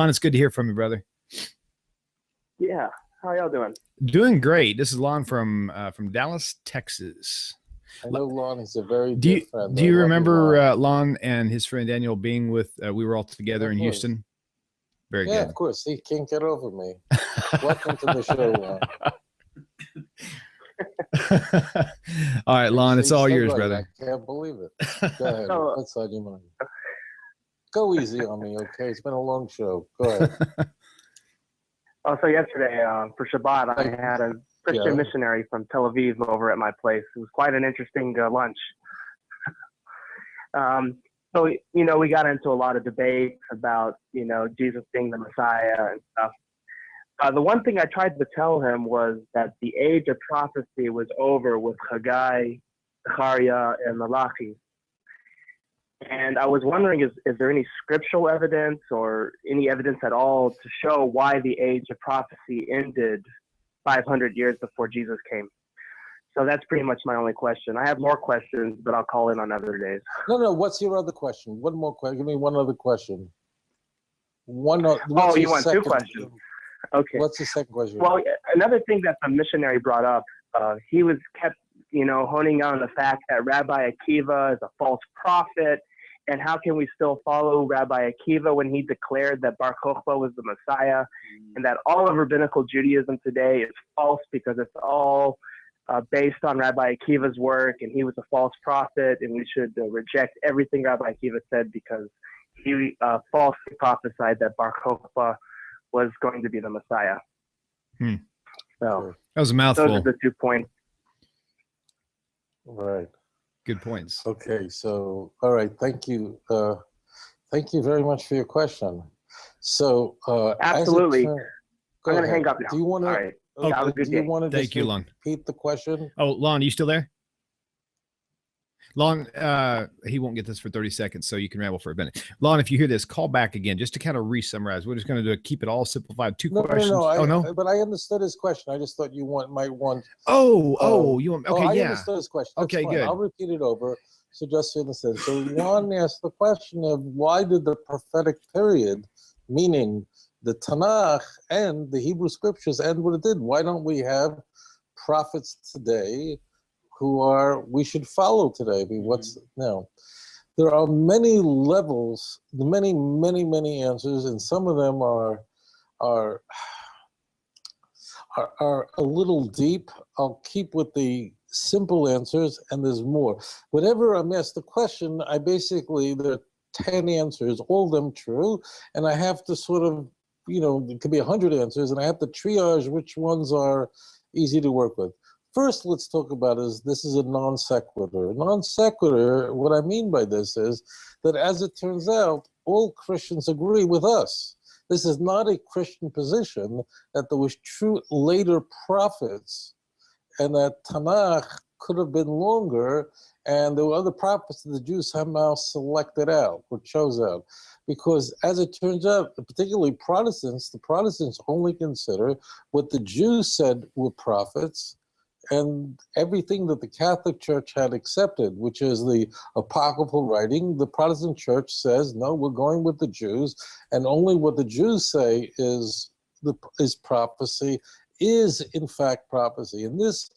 Lon, it's good to hear from you, brother. Yeah. How y'all doing? Doing great. This is Lon from Dallas, Texas. I know Lon is a very Do good friend. you remember Lon and his friend Daniel being with, we were all together in Houston? Very good. Yeah, of course. He can't get over me. Welcome to the show, Lon. All right, Lon, it's all yours, brother. I can't believe it. Go ahead. What's on your mind? Go easy on me, okay? It's been a long show. Go ahead. So yesterday for Shabbat, I had a Christian missionary from Tel Aviv over at my place. It was quite an interesting lunch. So, we got into a lot of debates about, Jesus being the Messiah and stuff. The one thing I tried to tell him was that the age of prophecy was over with Haggai, Zechariah, and Malachi. And I was wondering, is there any scriptural evidence or any evidence at all to show why the age of prophecy ended 500 years before Jesus came? So that's pretty much my only question. I have more questions, but I'll call in on other days. No. What's your other question? One more question. Give me one other question. You want two questions? Okay. What's the second question? Well, another thing that the missionary brought up, he kept honing on the fact that Rabbi Akiva is a false prophet, and how can we still follow Rabbi Akiva when he declared that Bar Kokhba was the Messiah, and that all of rabbinical Judaism today is false because it's all based on Rabbi Akiva's work, and he was a false prophet, and we should reject everything Rabbi Akiva said because he falsely prophesied that Bar Kokhba was going to be the Messiah. So that was a mouthful. Those are the 2 points. Right. Good points. Okay, so all right, thank you. Thank you very much for your question. So absolutely. I'm gonna hang up now. Do you want to? All right. Do you want to just repeat the question? Oh, Lon, are you still there? Lon, he won't get this for 30 seconds, so you can ramble for a minute. Lon, if you hear this, call back again just to kind of re-summarize. We're just going to keep it all simplified. Two questions. No. But I understood his question. I just thought you might want. You want? Okay, I understood his question. That's fine. Good. I'll repeat it over. So just so you understand. So Lon asked the question of why did the prophetic period, meaning the Tanakh and the Hebrew scriptures, end what it did? Why don't we have prophets today who we should follow today? I mean, there are many levels, many answers, and some of them are a little deep. I'll keep with the simple answers, and there's more. Whenever I'm asked the question, there are 10 answers, all of them true, and I have to sort of, it could be 100 answers, and I have to triage which ones are easy to work with. First, let's talk about this is a non sequitur. Non sequitur, what I mean by this is that, as it turns out, all Christians agree with us. This is not a Christian position that there was true later prophets and that Tanakh could have been longer, and there were other prophets that the Jews somehow selected out or chose out. Because as it turns out, particularly the Protestants only consider what the Jews said were prophets, and everything that the Catholic Church had accepted, which is the apocryphal writing. The Protestant Church says, no, we're going with the Jews, and only what the Jews say is prophecy is in fact prophecy. And this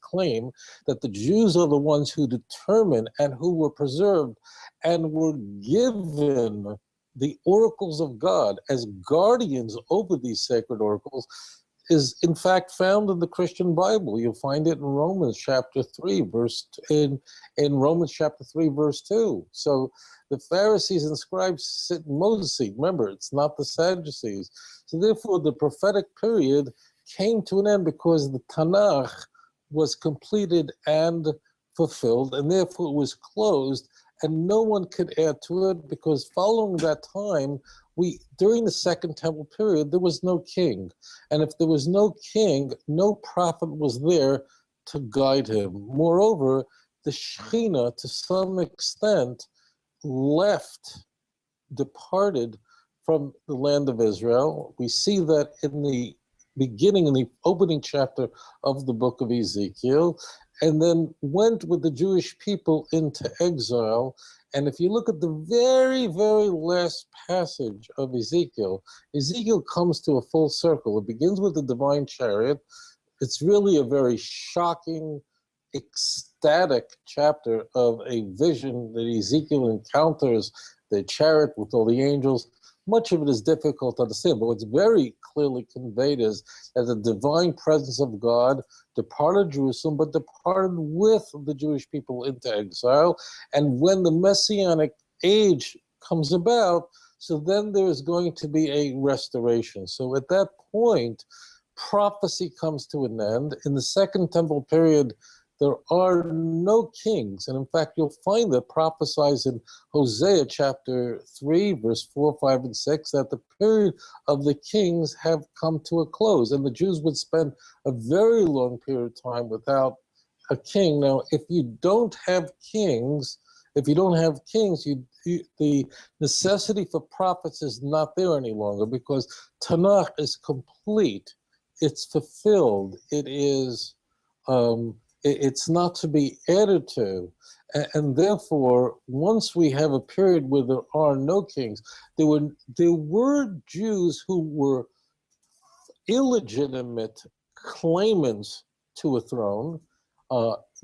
claim that the Jews are the ones who determine and who were preserved and were given the oracles of God as guardians over these sacred oracles is in fact found in the Christian Bible. You'll find it in Romans chapter 3, in Romans chapter 3, verse 2. So the Pharisees and scribes sit in Moses' seat. Remember, it's not the Sadducees. So therefore, the prophetic period came to an end because the Tanakh was completed and fulfilled, and therefore it was closed, and no one could add to it, because following that time, during the Second Temple period, there was no king. And if there was no king, no prophet was there to guide him. Moreover, the Shekhinah, to some extent, departed from the land of Israel. We see that in the beginning, in the opening chapter of the book of Ezekiel, and then went with the Jewish people into exile. And if you look at the very, very last passage of Ezekiel, Ezekiel comes to a full circle. It begins with the divine chariot. It's really a very shocking, ecstatic chapter of a vision that Ezekiel encounters, the chariot with all the angels. Much of it is difficult to understand, but what's very clearly conveyed is that the divine presence of God departed Jerusalem, but departed with the Jewish people into exile. And when the Messianic age comes about, so then there is going to be a restoration. So at that point, prophecy comes to an end. In the Second Temple period, there are no kings. And in fact, you'll find that prophesies in Hosea chapter 3, verse 4, 5, and 6, that the period of the kings have come to a close. And the Jews would spend a very long period of time without a king. Now, if you don't have kings, the necessity for prophets is not there any longer, because Tanakh is complete. It's fulfilled. It is... it's not to be added to. And therefore, once we have a period where there are no kings, there were Jews who were illegitimate claimants to a throne.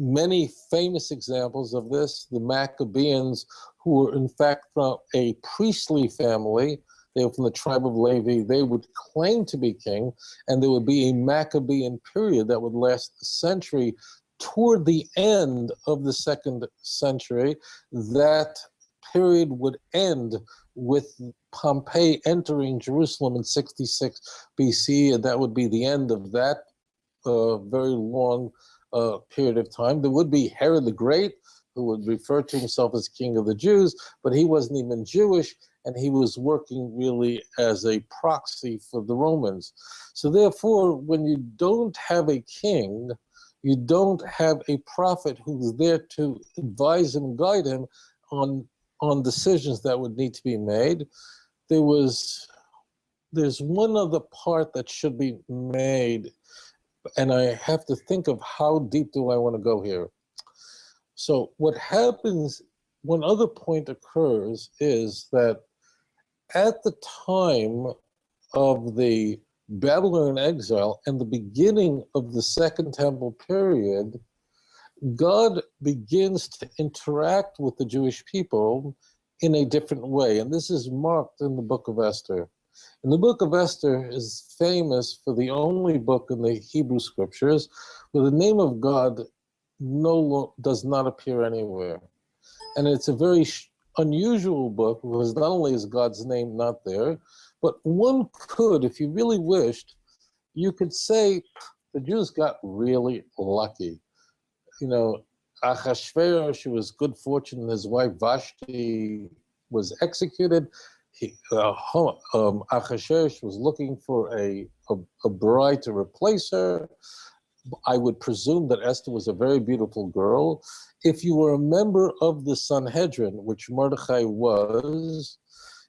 Many famous examples of this, the Maccabeans, who were in fact from a priestly family. They were from the tribe of Levi. They would claim to be king, and there would be a Maccabean period that would last a century. Toward the end of the 2nd century, that period would end with Pompey entering Jerusalem in 66 BC, and that would be the end of that very long period of time. There would be Herod the Great, who would refer to himself as King of the Jews, but he wasn't even Jewish, and he was working really as a proxy for the Romans. So therefore, when you don't have a king, you don't have a prophet who's there to advise him, guide him on decisions that would need to be made. There's one other part that should be made, and I have to think of how deep do I want to go here. So what happens, one other point occurs is that at the time of the Babylonian exile and the beginning of the Second Temple period, God begins to interact with the Jewish people in a different way. And this is marked in the book of Esther. And the book of Esther is famous for the only book in the Hebrew scriptures where the name of God does not appear anywhere. And it's a very unusual book because not only is God's name not there, but one could, if you really wished, you could say the Jews got really lucky. You know, Ahasuerus, was good fortune, his wife Vashti was executed. Ahasuerus was looking for a bride to replace her. I would presume that Esther was a very beautiful girl. If you were a member of the Sanhedrin, which Mordechai was,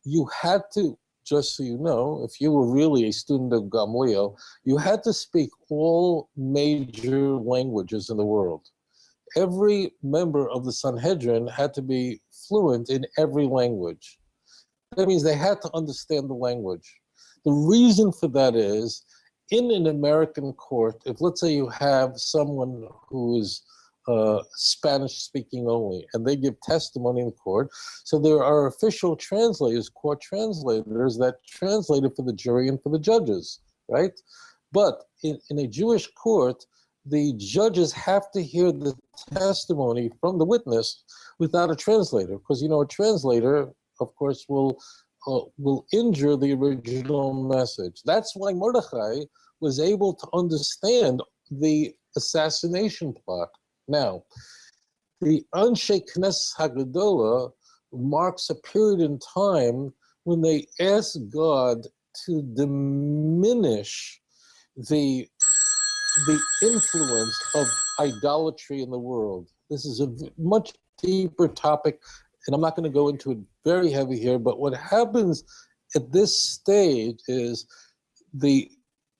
you had to, just so you know, if you were really a student of Gamliel, you had to speak all major languages in the world. Every member of the Sanhedrin had to be fluent in every language. That means they had to understand the language. The reason for that is, in an American court, if let's say you have someone who is Spanish speaking only, and they give testimony in court, so there are official translators, court translators, that translate it for the jury and for the judges, right? But in a Jewish court, the judges have to hear the testimony from the witness without a translator, because, you know, a translator, of course, will injure the original message. That's why Mordechai was able to understand the assassination plot. Now, the Anshe Knesset Hagadola marks a period in time when they asked God to diminish the influence of idolatry in the world. This is a much deeper topic, and I'm not going to go into it very heavy here, but what happens at this stage is the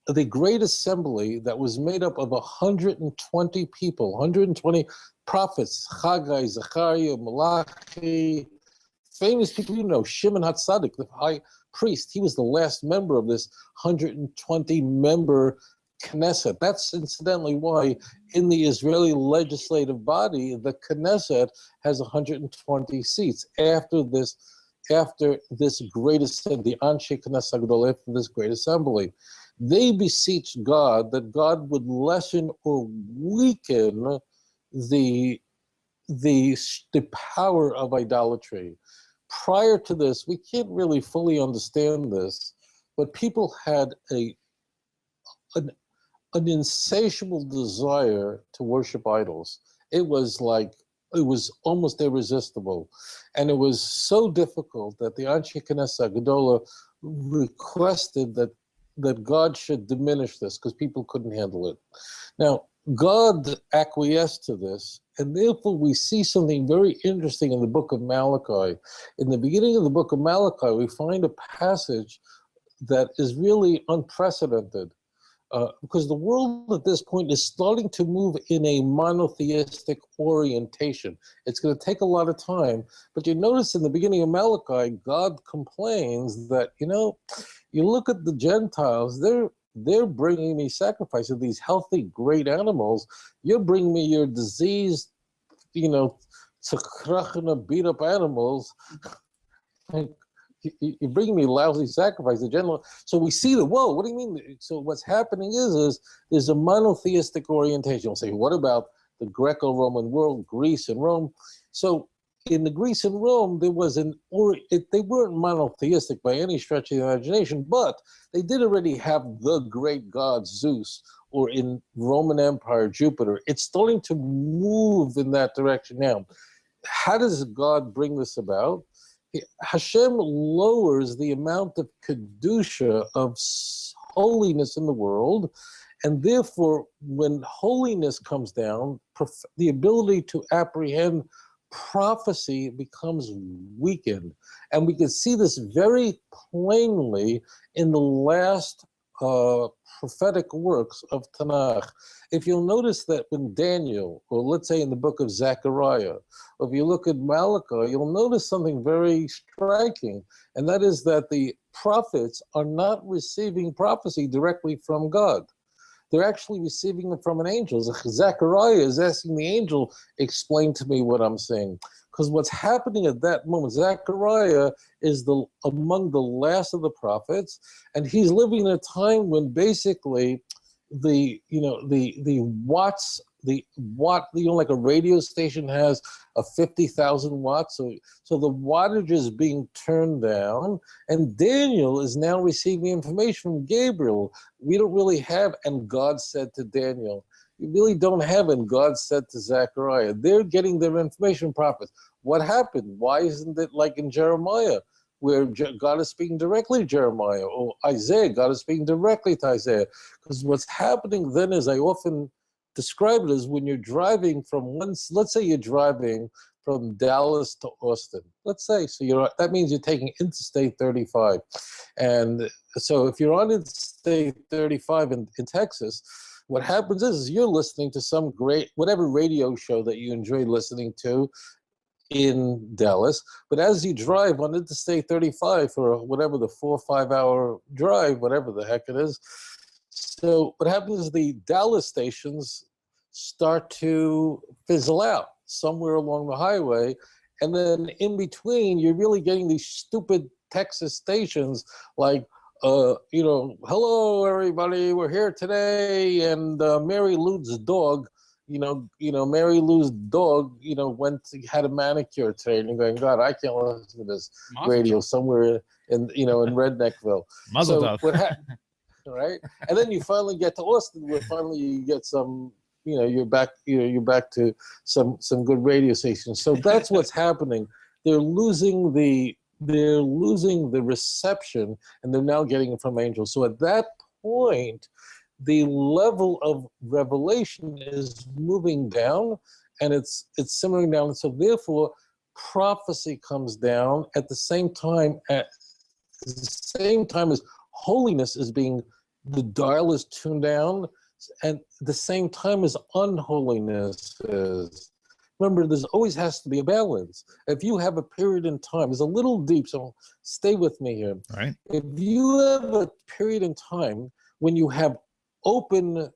the great assembly that was made up of 120 people, 120 prophets, Haggai, Zechariah, Malachi, famous people, Shimon HaTzadik, the high priest. He was the last member of this 120-member Knesset. That's incidentally why in the Israeli legislative body, the Knesset has 120 seats after this great assembly, the Anshe Knesset Gadol, after this great assembly. They beseech God that God would lessen or weaken the power of idolatry. Prior to this, we can't really fully understand this, but people had an insatiable desire to worship idols. It was almost irresistible. And it was so difficult that the Anshe Knesset Gedola requested that God should diminish this because people couldn't handle it. Now, God acquiesced to this, and therefore we see something very interesting in the book of Malachi. In the beginning of the book of Malachi, we find a passage that is really unprecedented. Because the world at this point is starting to move in a monotheistic orientation. It's going to take a lot of time, but you notice in the beginning of Malachi, God complains that, you look at the Gentiles, they're bringing me sacrifices, these healthy, great animals. You're bringing me your diseased, tzkrachana, beat up animals. You bring me lousy sacrifice, the general. So we see whoa, what do you mean? So what's happening is there's a monotheistic orientation. You'll say, what about the Greco-Roman world, Greece and Rome? So in the Greece and Rome, there was they weren't monotheistic by any stretch of the imagination, but they did already have the great god Zeus, or in Roman Empire, Jupiter. It's starting to move in that direction now. How does God bring this about? Hashem lowers the amount of kedusha, of holiness in the world, and therefore, when holiness comes down, the ability to apprehend prophecy becomes weakened. And we can see this very plainly in the last prophetic works of Tanakh. If you'll notice that when Daniel, or let's say in the book of Zechariah, or if you look at Malachi, you'll notice something very striking, and that is that the prophets are not receiving prophecy directly from God. They're actually receiving it from an angel. Zechariah is asking the angel, explain to me what I'm saying. Because what's happening at that moment, Zechariah is among the last of the prophets, and he's living in a time when basically like a radio station has a 50,000 watts, so the wattage is being turned down, and Daniel is now receiving information from Gabriel. We don't really have, and God said to Daniel. You really don't have, and God said to Zechariah. They're getting their information from prophets. What happened? Why isn't it like in Jeremiah, where God is speaking directly to Jeremiah, or Isaiah, God is speaking directly to Isaiah? Because what's happening then, as I often describe it, is when you're driving let's say you're driving from Dallas to Austin. Let's say, so that means you're taking Interstate 35. And so if you're on Interstate 35 in Texas, what happens is you're listening to some great, whatever radio show that you enjoy listening to in Dallas, but as you drive on Interstate 35 for whatever the 4 or 5 hour drive, whatever the heck it is, so what happens is the Dallas stations start to fizzle out somewhere along the highway, and then in between, you're really getting these stupid Texas stations like, hello everybody, we're here today, and Mary Lou's dog, Mary Lou's dog, had a manicure today, and you're going, God, I can't listen to this radio somewhere in Redneckville. Mazel tov. Right? And then you finally get to Austin, where finally you get some, you're back to some good radio stations. So that's what's happening. They're losing the reception, and they're now getting it from angels. So at that point, the level of revelation is moving down, and it's simmering down. And so therefore, prophecy comes down at the same time as holiness is being the dial is tuned down, and the same time as unholiness is. Remember, there's always has to be a balance. If you have a period in time, it's a little deep, so stay with me here. All right. If you have a period in time when you have open,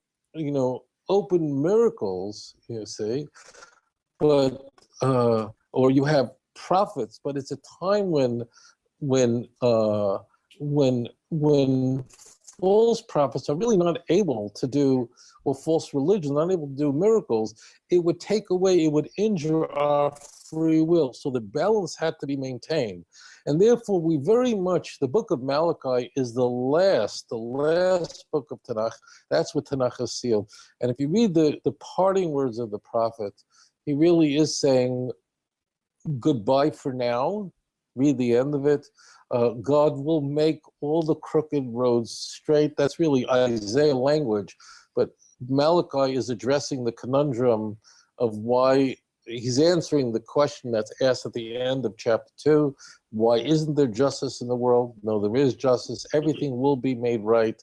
open miracles, you see, but or you have prophets, but it's a time when false prophets are really not able to do, or false religion, not able to do miracles, it would take away, it would injure our free will. So the balance had to be maintained. And therefore, we very much, the book of Malachi is the last book of Tanakh. That's what Tanakh is sealed. And if you read the parting words of the prophet, he really is saying goodbye for now. Read the end of it. God will make all the crooked roads straight. That's really Isaiah language. But Malachi is addressing the conundrum of why, he's answering the question that's asked at the end of chapter 2. Why isn't there justice in the world? No, there is justice. Everything will be made right.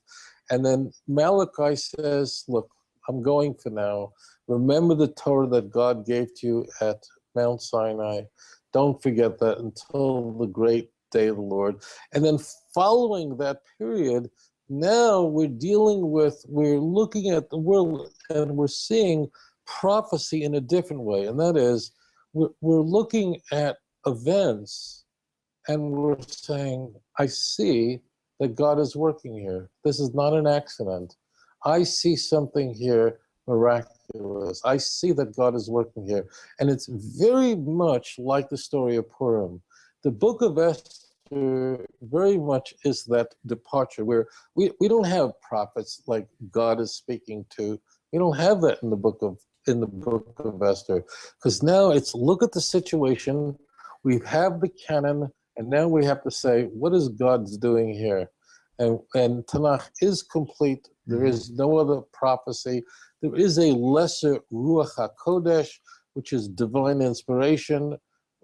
And then Malachi says, look, I'm going for now. Remember the Torah that God gave to you at Mount Sinai. Don't forget that until the great day of the Lord. And then following that period, now we're looking at the world and we're seeing prophecy in a different way. And that is, we're looking at events and we're saying, I see that God is working here. This is not an accident. I see something here miraculous. I see that God is working here. And it's very much like the story of Purim. The book of Esther very much is that departure where we don't have prophets like God is speaking to. We don't have that in the book of Esther. Because now it's look at the situation, we have the canon, and now we have to say, what is God's doing here? And Tanakh is complete. There is no other prophecy. There is a lesser Ruach HaKodesh, which is divine inspiration.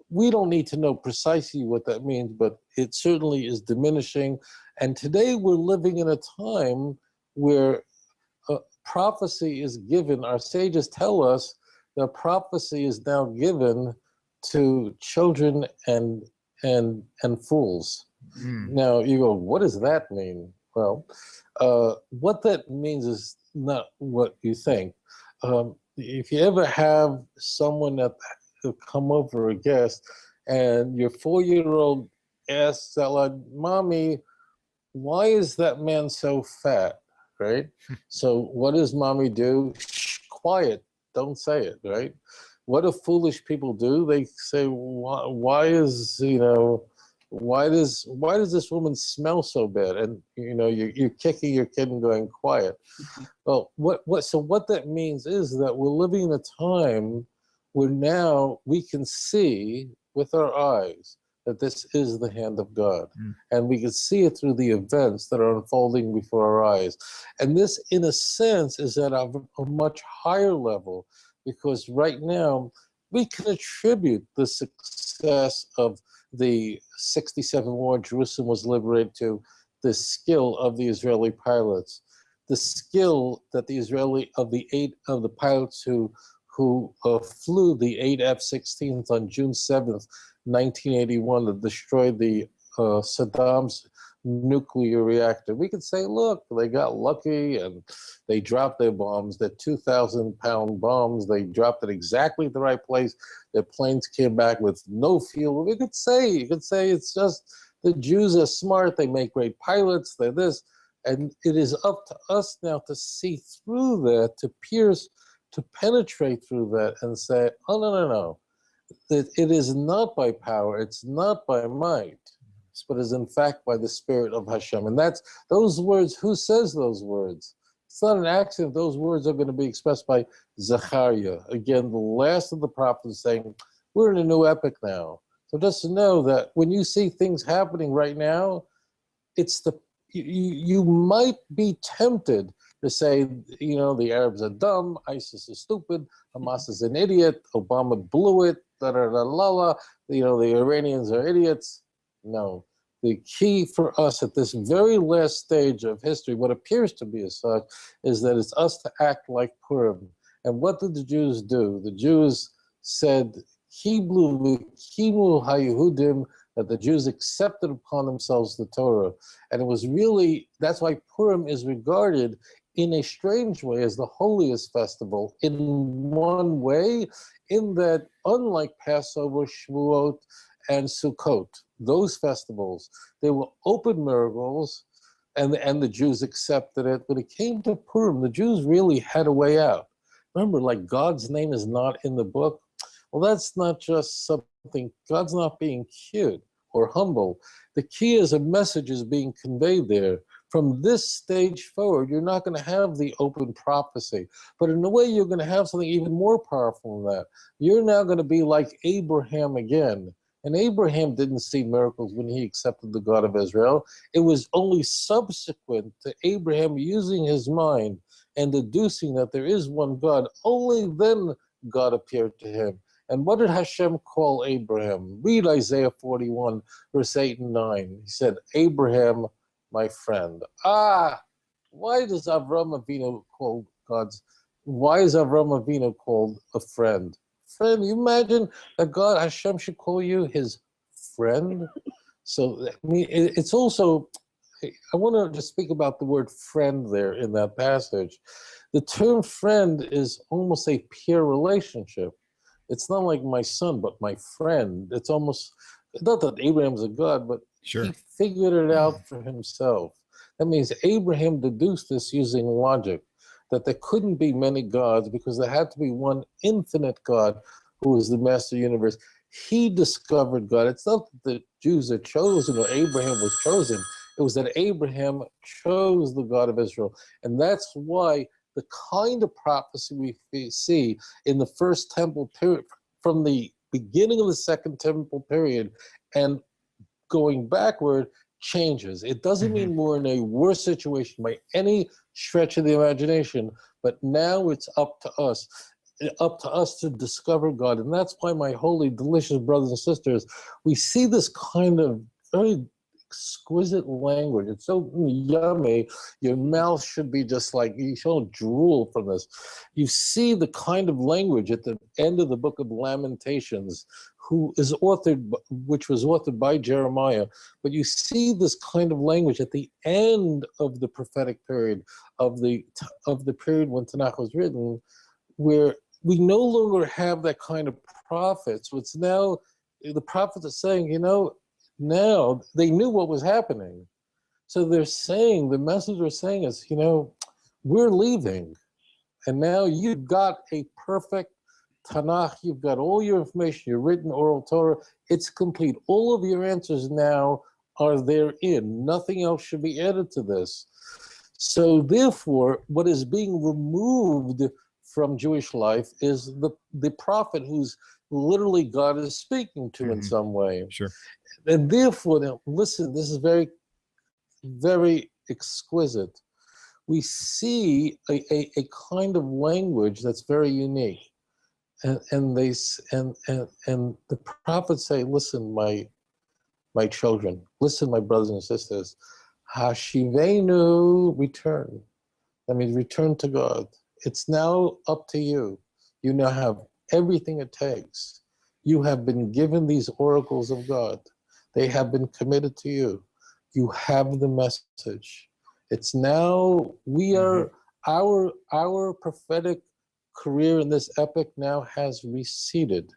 We don't need to know precisely what that means, but it certainly is diminishing. And today we're living in a time where prophecy is given. Our sages tell us that prophecy is now given to children and fools. Now you go, what does that mean? Well, what that means is not what you think. If you ever have someone that come over, a guest, and your 4-year-old asks out loud, Mommy, why is that man so fat, right? So what does Mommy do? Shh, quiet, don't say it, right? What do foolish people do? They say, why does this woman smell so bad? And you're kicking your kid and going quiet. Well, so what that means is that we're living in a time where now we can see with our eyes that this is the hand of God. And we can see it through the events that are unfolding before our eyes. And this, in a sense, is at a much higher level, because right now we can attribute the success of the 67 war Jerusalem was liberated to the skill of the Israeli pilots, the skill that the pilots who flew the 8 F-16s on June 7th, 1981, that destroyed the Saddam's nuclear reactor. We could say, look, they got lucky and they dropped their bombs, their 2,000-pound bombs. They dropped it exactly at the right place. Their planes came back with no fuel. You could say it's just the Jews are smart. They make great pilots. They're this. And it is up to us now to see through that, to pierce, to penetrate through that and say, oh, no. It is not by power. It's not by might, but is in fact by the Spirit of Hashem. And that's those words. Who says those words? It's not an accident. Those words are going to be expressed by Zechariah. Again, the last of the prophets, saying, we're in a new epoch now. So just to know that when you see things happening right now, you might be tempted to say, the Arabs are dumb, ISIS is stupid, Hamas is an idiot, Obama blew it, the Iranians are idiots. No, The key for us at this very last stage of history, what appears to be as such, is that it's us to act like Purim. And what did the Jews do? The Jews said, Kiblu v'kimu haYehudim, that the Jews accepted upon themselves the Torah. And it was really, that's why Purim is regarded in a strange way as the holiest festival, in one way, in that unlike Passover, Shavuot, and Sukkot, those festivals, they were open miracles, and the Jews accepted it. When it came to Purim, the Jews really had a way out. Remember, like, God's name is not in the book. Well, that's not just something, God's not being cute or humble. The key is a message is being conveyed there. From this stage forward, you're not going to have the open prophecy, but in a way, you're going to have something even more powerful than that. You're now going to be like Abraham again. And Abraham didn't see miracles when he accepted the God of Israel. It was only subsequent to Abraham using his mind and deducing that there is one God. Only then God appeared to him. And what did Hashem call Abraham? Read Isaiah 41, verse 8 and 9. He said, Abraham, my friend. Why does Avram Avinu call why is Avram Avinu called a friend? Friend, you imagine that God, Hashem, should call you his friend? So, I mean, it's also, I want to just speak about the word friend there in that passage. The term friend is almost a peer relationship. It's not like my son, but my friend. It's almost, not that Abraham's a God, but Sure. he figured it out for himself. That means Abraham deduced this using logic, that there couldn't be many gods because there had to be one infinite God who was the master universe. He discovered God. It's not that the Jews are chosen or Abraham was chosen. It was that Abraham chose the God of Israel. And that's why the kind of prophecy we see in the first temple period, from the beginning of the second temple period and going backward, changes. It doesn't mean we're in a worse situation by any stretch of the imagination, but now it's up to us to discover God. And that's why, my holy, delicious brothers and sisters, we see this kind of very exquisite language. It's so yummy. Your mouth should be just like, you should drool from this. You see the kind of language at the end of the book of Lamentations, which was authored by Jeremiah. But you see this kind of language at the end of the prophetic period, of the period when Tanakh was written, where we no longer have that kind of prophets. It's now, the prophets are saying, now they knew what was happening. So they're saying, the message they're saying is, we're leaving. And now you've got a perfect Tanakh, you've got all your information, your written oral Torah, it's complete. All of your answers now are therein. Nothing else should be added to this. So therefore, what is being removed from Jewish life is the prophet who's literally God is speaking to in some way. Sure. And therefore, now listen, this is very, very exquisite. We see a kind of language that's very unique. And the prophets say, listen, my children, listen, my brothers and sisters, Hashivenu, return. That means return to God. It's now up to you. You now have everything it takes. You have been given these oracles of God. They have been committed to you. You have the message. It's now, we are, our prophetic career in this epoch now has receded.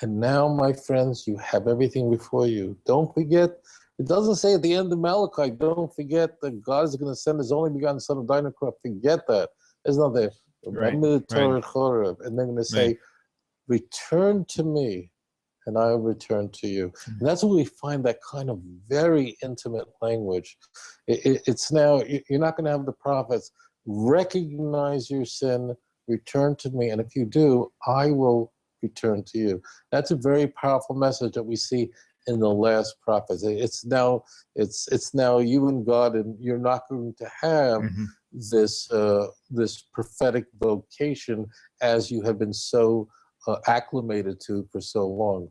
And now, my friends, you have everything before you. Don't forget, it doesn't say at the end of Malachi, don't forget that God is going to send his only begotten son of Dinah-Crop. Forget that. It's not there. Remember the Torah Choreb. And they're going to say, return to me, and I will return to you. And that's where we find that kind of very intimate language. It's now, you're not going to have the prophets recognize your sin, return to me, and if you do, I will return to you. That's a very powerful message that we see in the last prophets. It's now you and God, and you're not going to have this prophetic vocation as you have been so acclimated to for so long.